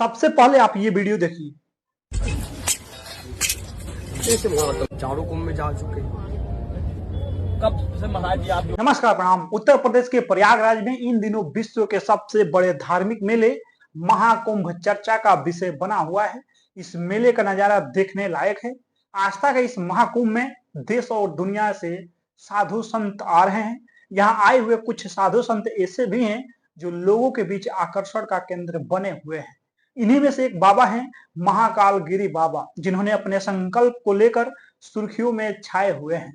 सबसे पहले आप ये वीडियो देखिए। चारों कुंभ में जा चुके कब से महाराज जी आप। नमस्कार, प्रणाम। उत्तर प्रदेश के प्रयागराज में इन दिनों विश्व के सबसे बड़े धार्मिक मेले महाकुंभ चर्चा का विषय बना हुआ है। इस मेले का नजारा देखने लायक है। आस्था के इस महाकुंभ में देश और दुनिया से साधु संत आ रहे हैं। यहाँ आए हुए कुछ साधु संत ऐसे भी हैं जो लोगों के बीच आकर्षण का केंद्र बने हुए हैं। इन्हीं में से एक बाबा हैं महाकाल गिरी बाबा, जिन्होंने अपने संकल्प को लेकर सुर्खियों में छाए हुए हैं।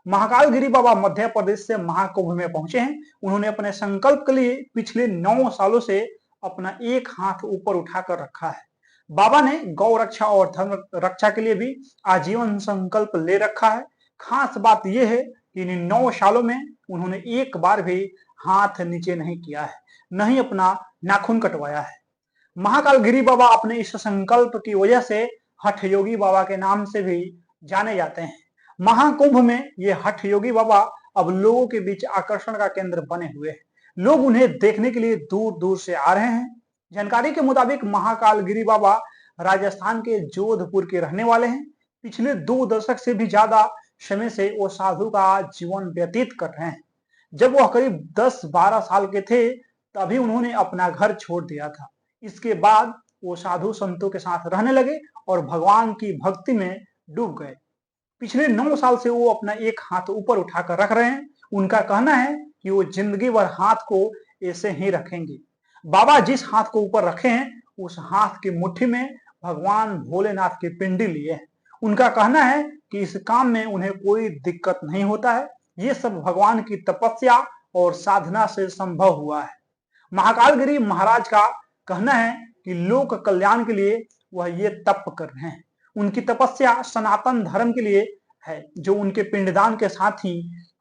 महाकाल गिरी बाबा मध्य प्रदेश से महाकुंभ में पहुंचे हैं। उन्होंने अपने संकल्प के लिए पिछले 9 सालों से अपना एक हाथ ऊपर उठाकर रखा है। बाबा ने गौ रक्षा और धर्म रक्षा के लिए भी आजीवन संकल्प ले रखा है। खास बात यह है कि इन 9 सालों में उन्होंने एक बार भी हाथ नीचे नहीं किया है, न ही अपना नाखून कटवाया है। महाकाल गिरी बाबा अपने इस संकल्प की वजह से हठ योगी बाबा के नाम से भी जाने जाते हैं। महाकुंभ में ये हठ योगी बाबा अब लोगों के बीच आकर्षण का केंद्र बने हुए हैं। लोग उन्हें देखने के लिए दूर दूर से आ रहे हैं। जानकारी के मुताबिक महाकाल गिरी बाबा राजस्थान के जोधपुर के रहने वाले हैं। पिछले 2 दशक से भी ज्यादा समय से वो साधु का जीवन व्यतीत कर रहे हैं। जब वह करीब 10-12 साल के थे तभी उन्होंने अपना घर छोड़ दिया था। इसके बाद वो साधु संतों के साथ रहने लगे और भगवान की भक्ति में डूब गए। पिछले 9 साल से वो अपना एक हाथ ऊपर उठाकर रख रहे हैं। उनका कहना है कि वो जिंदगी भर हाथ को ऐसे ही रखेंगे। बाबा जिस हाथ को ऊपर रखे हैं उस हाथ की मुट्ठी में भगवान भोलेनाथ की पिंडी लिए है। उनका कहना है कि इस काम में उन्हें कोई दिक्कत नहीं होता है। ये सब भगवान की तपस्या और साधना से संभव हुआ है। महाकालगिरी महाराज का कहना है कि लोक कल्याण के लिए वह ये तप कर रहे हैं। उनकी तपस्या सनातन धर्म के लिए है, जो उनके पिंडदान के साथ ही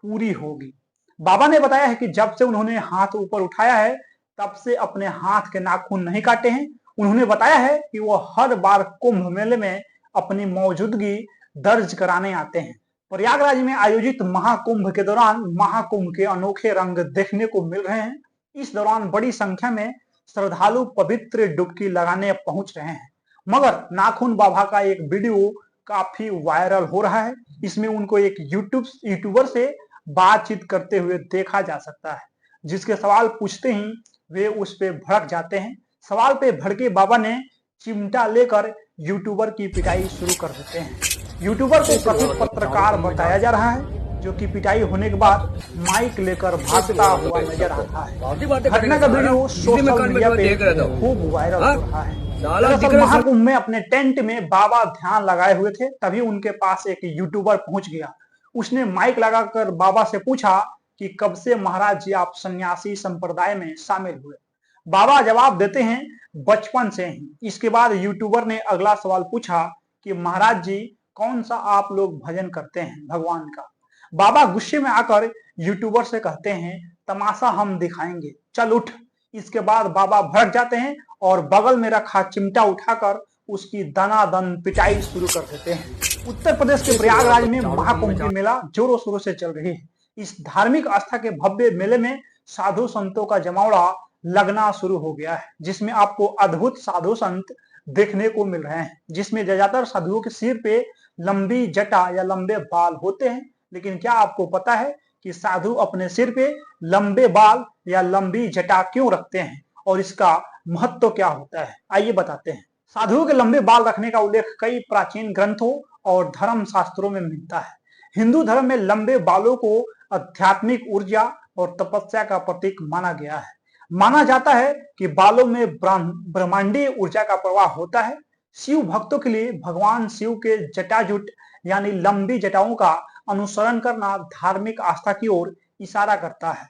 पूरी होगी। बाबा ने बताया है कि जब से उन्होंने हाथ ऊपर उठाया है तब से अपने हाथ के नाखून नहीं काटे हैं। उन्होंने बताया है कि वो हर बार कुंभ मेले में अपनी मौजूदगी दर्ज कराने आते हैं। प्रयागराज में आयोजित महाकुंभ के दौरान महाकुंभ के अनोखे रंग देखने को मिल रहे हैं। इस दौरान बड़ी संख्या में श्रद्धालु पवित्र डुबकी लगाने पहुंच रहे हैं। मगर नाखून बाबा का एक वीडियो काफी वायरल हो रहा है। इसमें उनको एक यूट्यूबर से बातचीत करते हुए देखा जा सकता है, जिसके सवाल पूछते ही वे उस पे भड़क जाते हैं। सवाल पे भड़के बाबा ने चिमटा लेकर यूट्यूबर की पिटाई शुरू कर देते हैं। यूट्यूबर को कथित पत्रकार बताया जा रहा है, जो कि पिटाई होने के बाद माइक लेकर भागता हुआ नजर आता है। घटना का वीडियो सोशल मीडिया पे खूब वायरल हो रहा है। दरअसल महाकुंभ में अपने टेंट में बाबा ध्यान लगाए हुए थे, तभी उनके पास एक यूट्यूबर पहुंच गया। उसने माइक लगाकर बाबा से पूछा कि कब से महाराज जी आप सन्यासी संप्रदाय में शामिल हुए। बाबा जवाब देते हैं बचपन से ही। इसके बाद यूट्यूबर ने अगला सवाल पूछा कि महाराज जी कौन सा आप लोग भजन करते हैं भगवान का। बाबा गुस्से में आकर यूट्यूबर से कहते हैं तमाशा हम दिखाएंगे, चल उठ। इसके बाद बाबा भड़क जाते हैं और बगल में रखा चिमटा उठाकर उसकी दनादन पिटाई शुरू कर देते हैं। उत्तर प्रदेश के प्रयागराज में महाकुंभ की मेला जोरों शोरों से चल रही है। इस धार्मिक आस्था के भव्य मेले में साधु संतों का जमावड़ा लगना शुरू हो गया है, जिसमें आपको अद्भुत साधु संत देखने को मिल रहे हैं। जिसमें ज्यादातर साधुओं के सिर पे लंबी जटा या लंबे बाल होते हैं। लेकिन क्या आपको पता है कि साधु अपने सिर पे लंबे बाल या लंबी जटा क्यों रखते हैं और इसका महत्व क्या होता है? आइए बताते हैं। साधुओं के लंबे बाल रखने का उल्लेख कई प्राचीन ग्रंथों और धर्म शास्त्रों में मिलता है। हिंदू धर्म में लंबे बालों को आध्यात्मिक ऊर्जा और तपस्या का प्रतीक माना गया है। माना जाता है कि बालों में ब्रह्मांडीय ऊर्जा का प्रवाह होता है। शिव भक्तों के लिए भगवान शिव के जटाजुट यानी लंबी जटाओं का अनुसरण करना धार्मिक आस्था की ओर इशारा करता है।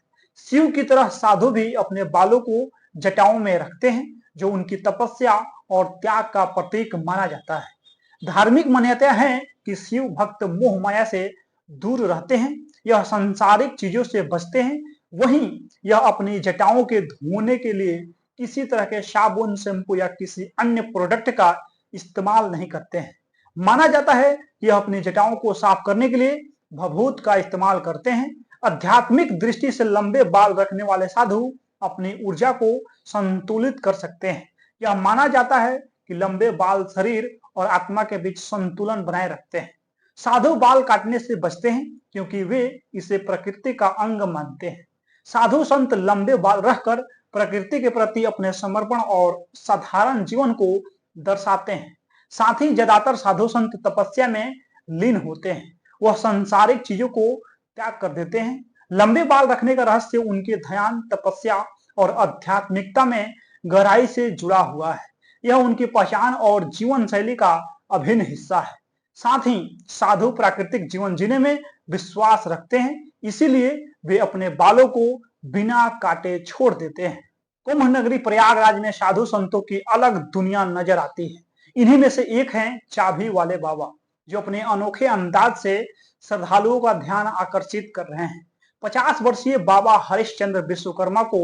शिव की तरह साधु भी अपने बालों को जटाओं में रखते हैं, जो उनकी तपस्या और त्याग का प्रतीक माना जाता है। धार्मिक मान्यता है कि शिव भक्त मोह माया से दूर रहते हैं, यह सांसारिक चीजों से बचते हैं। वहीं यह अपनी जटाओं के धोने के लिए किसी तरह के साबुन, शैम्पू या किसी अन्य प्रोडक्ट का इस्तेमाल नहीं करते हैं। माना जाता है कि यह अपनी जटाओं को साफ करने के लिए भभूत का इस्तेमाल करते हैं। आध्यात्मिक दृष्टि से लंबे बाल रखने वाले साधु अपनी ऊर्जा को संतुलित कर सकते हैं। यह माना जाता है कि लंबे बाल शरीर और आत्मा के बीच संतुलन बनाए रखते हैं। साधु बाल काटने से बचते हैं क्योंकि वे इसे प्रकृति का अंग मानते हैं। साधु संत लंबे बाल रखकर प्रकृति के प्रति अपने समर्पण और साधारण जीवन को दर्शाते हैं। साथ ही ज्यादातर साधु संत तपस्या में लीन होते हैं। वह सांसारिक चीजों को त्याग कर देते हैं। लंबे बाल रखने का रहस्य उनके ध्यान, तपस्या और आध्यात्मिकता में गहराई से जुड़ा हुआ है। यह उनकी पहचान और जीवन शैली का अभिन्न हिस्सा है। साथ ही साधु प्राकृतिक जीवन जीने में विश्वास रखते हैं, इसीलिए वे अपने बालों को बिना काटे छोड़ देते हैं। कुंभ नगरी प्रयागराज में साधु संतों की अलग दुनिया नजर आती है। इन्हीं में से एक हैं चाबी वाले बाबा, जो अपने अनोखे अंदाज से श्रद्धालुओं का ध्यान आकर्षित कर रहे हैं। 50 वर्षीय बाबा हरिश्चंद्र विश्वकर्मा को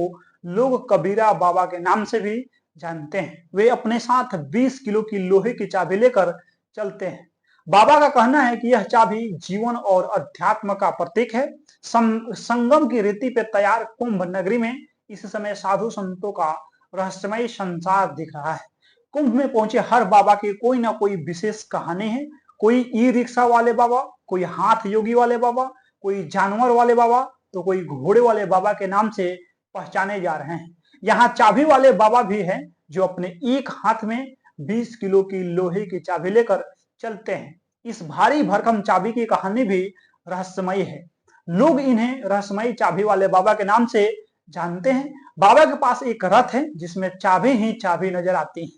लोग कबीरा बाबा के नाम से भी जानते हैं। वे अपने साथ 20 किलो की लोहे की चाबी लेकर चलते हैं। बाबा का कहना है कि यह चाबी जीवन और अध्यात्म का प्रतीक है। संगम की रेती पे तैयार कुंभ नगरी में इस समय साधु संतों का रहस्यमय संसार दिख रहा है। कुंभ में पहुंचे हर बाबा की कोई ना कोई विशेष कहानी है। कोई ई रिक्शा वाले बाबा, कोई हाथ योगी वाले बाबा, कोई जानवर वाले बाबा, तो कोई घोड़े वाले बाबा के नाम से पहचाने जा रहे हैं। यहाँ चाबी वाले बाबा भी हैं, जो अपने एक हाथ में 20 किलो की लोहे की चाबी लेकर चलते हैं। इस भारी भरकम चाबी की कहानी भी रहस्यमयी है। लोग इन्हें रहस्यमयी चाबी वाले बाबा के नाम से जानते हैं। बाबा के पास एक रथ है जिसमें चाबी ही चाबी नजर आती है।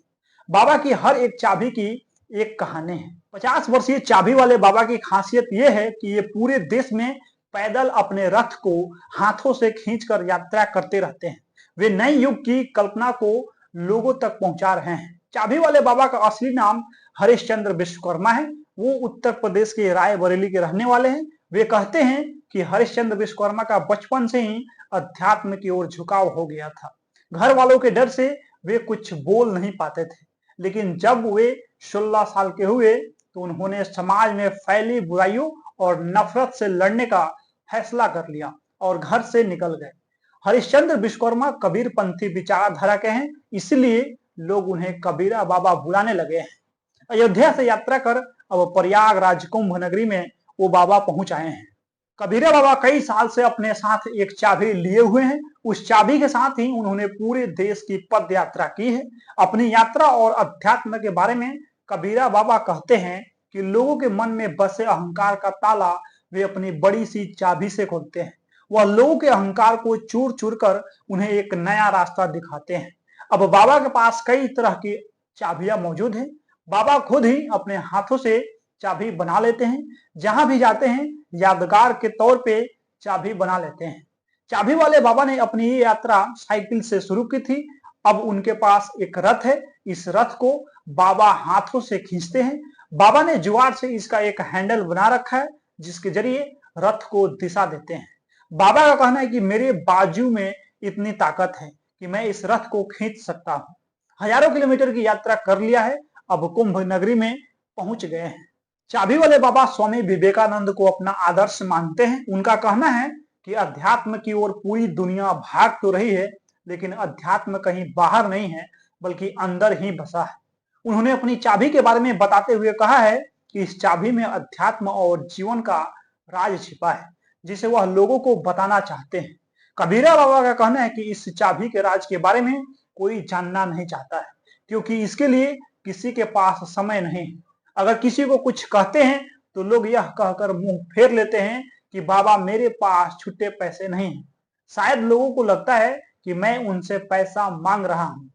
बाबा की हर एक चाबी की एक कहानी है। 50 वर्षीय चाबी वाले बाबा की खासियत यह है कि ये पूरे देश में पैदल अपने रथ को हाथों से खींचकर यात्रा करते रहते हैं। वे नए युग की कल्पना को लोगों तक पहुंचा रहे हैं। चाबी वाले बाबा का असली नाम हरिश्चंद्र विश्वकर्मा है। वो उत्तर प्रदेश के रायबरेली के रहने वाले हैं। वे कहते हैं कि हरिश्चंद्र विश्वकर्मा का बचपन से ही अध्यात्म की ओर झुकाव हो गया था। घर वालों के डर से वे कुछ बोल नहीं पाते थे, लेकिन जब वे 16 साल के हुए तो उन्होंने समाज में फैली बुराइयों और नफरत से लड़ने का फैसला कर लिया और घर से निकल गए। हरिश्चंद्र विश्वकर्मा कबीरपंथी विचारधारा के हैं, इसलिए लोग उन्हें कबीरा बाबा बुलाने लगे हैं। अयोध्या से यात्रा कर अब प्रयागराज कुंभ नगरी में वो बाबा पहुंच आए हैं। कबीरा बाबा कई साल से अपने साथ एक चाबी लिए हुए हैं। उस चाबी के साथ ही उन्होंने पूरे देश की पद यात्रा की है। अपनी यात्रा और अध्यात्म के बारे में कबीरा बाबा कहते हैं कि लोगों के मन में बसे अहंकार का ताला वे अपनी बड़ी सी चाबी से खोलते हैं। वह लोगों के अहंकार को चूर चूर कर उन्हें एक नया रास्ता दिखाते हैं। अब बाबा के पास कई तरह की चाबियां मौजूद हैं। बाबा खुद ही अपने हाथों से चाबी बना लेते हैं। जहां भी जाते हैं यादगार के तौर पे चाबी बना लेते हैं। चाबी वाले बाबा ने अपनी ये यात्रा साइकिल से शुरू की थी। अब उनके पास एक रथ है। इस रथ को बाबा हाथों से खींचते हैं। बाबा ने जुगाड़ से इसका एक हैंडल बना रखा है, जिसके जरिए रथ को दिशा देते हैं। बाबा का कहना है कि मेरे बाजू में इतनी ताकत है कि मैं इस रथ को खींच सकता हूँ। हजारों किलोमीटर की यात्रा कर लिया है, अब कुंभ नगरी में पहुंच गए हैं। चाबी वाले बाबा स्वामी विवेकानंद को अपना आदर्श मानते हैं। उनका कहना है कि अध्यात्म की ओर पूरी दुनिया भाग तो रही है, लेकिन अध्यात्म कहीं बाहर नहीं है बल्कि अंदर ही बसा है। उन्होंने अपनी चाबी के बारे में बताते हुए कहा है कि इस चाबी में अध्यात्म और जीवन का राज छिपा है, जिसे वह लोगों को बताना चाहते हैं। कबीरा बाबा का कहना है कि इस चाबी के राज के बारे में कोई जानना नहीं चाहता है, क्योंकि इसके लिए किसी के पास समय नहीं है। अगर किसी को कुछ कहते हैं तो लोग यह कहकर मुंह फेर लेते हैं कि बाबा मेरे पास छुट्टे पैसे नहीं हैं। शायद लोगों को लगता है कि मैं उनसे पैसा मांग रहा हूं।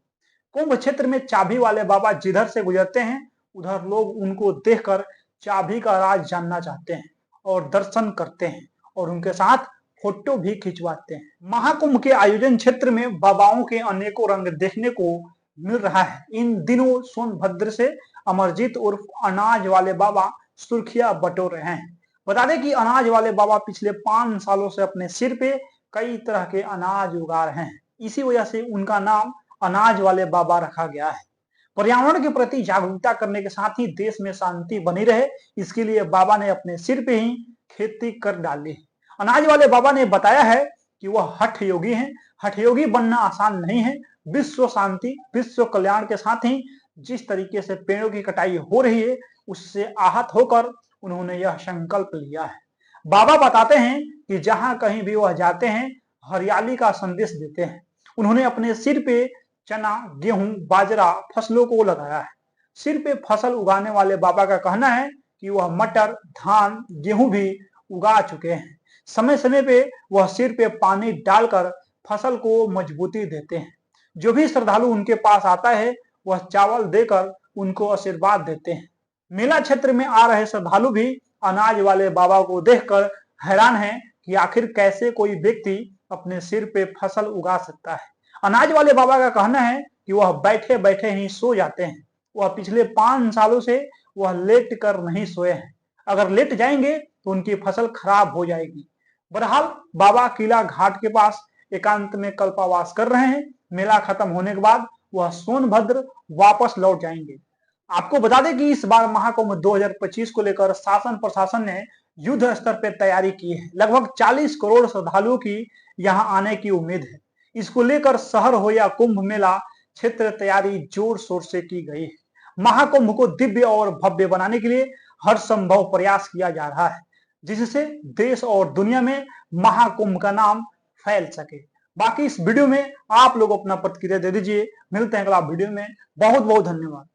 कुंभ क्षेत्र में चाबी वाले बाबा जिधर से गुजरते हैं उधर लोग उनको देखकर चाबी का राज जानना चाहते हैं और दर्शन करते हैं और उनके साथ फोटो भी खिंचवाते हैं। महाकुंभ के आयोजन क्षेत्र में बाबाओं के अनेकों रंग देखने को मिल रहा है। इन दिनों सोनभद्र से अमरजीत उर्फ अनाज वाले बाबा सुर्खियां बटोर रहे हैं। बता दें कि अनाज वाले बाबा पिछले 5 सालों से अपने सिर पे कई तरह के अनाज उगा रहे हैं। इसी वजह से उनका नाम अनाज वाले बाबा रखा गया है। पर्यावरण के प्रति जागरूकता करने के साथ ही देश में शांति बनी रहे, इसके लिए बाबा ने अपने सिर पे ही खेती कर डाली। अनाज वाले बाबा ने बताया है कि वह हठ योगी हैं। हठ योगी बनना आसान नहीं है। विश्व शांति, विश्व कल्याण के साथ ही जिस तरीके से पेड़ों की कटाई हो रही है उससे आहत होकर उन्होंने यह संकल्प लिया है। बाबा बताते हैं कि जहां कहीं भी वह जाते हैं हरियाली का संदेश देते हैं। उन्होंने अपने सिर पे चना, गेहूं, बाजरा फसलों को लगाया है। सिर पे फसल उगाने वाले बाबा का कहना है कि वह मटर, धान, गेहूं भी उगा चुके हैं। समय समय पे वह सिर पे पानी डालकर फसल को मजबूती देते हैं। जो भी श्रद्धालु उनके पास आता है वह चावल देकर उनको आशीर्वाद देते हैं। मेला क्षेत्र में आ रहे श्रद्धालु भी अनाज वाले बाबा को देखकर हैरान हैं कि आखिर कैसे कोई व्यक्ति अपने सिर पे फसल उगा सकता है। अनाज वाले बाबा का कहना है कि वह बैठे बैठे ही सो जाते हैं। वह पिछले 5 सालों से वह लेट कर नहीं सोए हैं। अगर लेट जाएंगे तो उनकी फसल खराब हो जाएगी। बहरहाल बाबा किला घाट के पास एकांत में कल्पावास कर रहे हैं। मेला खत्म होने के बाद वह सोनभद्र वापस लौट जाएंगे। आपको बता दें कि इस बार महाकुंभ 2025 को लेकर शासन प्रशासन ने युद्ध स्तर पर तैयारी की है। लगभग 40 करोड़ श्रद्धालुओं की यहां आने की उम्मीद है। इसको लेकर शहर हो या कुंभ मेला क्षेत्र तैयारी जोर शोर से की गई है। महाकुंभ को दिव्य और भव्य बनाने के लिए हर संभव प्रयास किया जा रहा है, जिससे देश और दुनिया में महाकुंभ का नाम फैल सके। बाकी इस वीडियो में आप लोग अपना प्रतिक्रिया दे दीजिए। मिलते हैं अगला वीडियो में। बहुत बहुत धन्यवाद।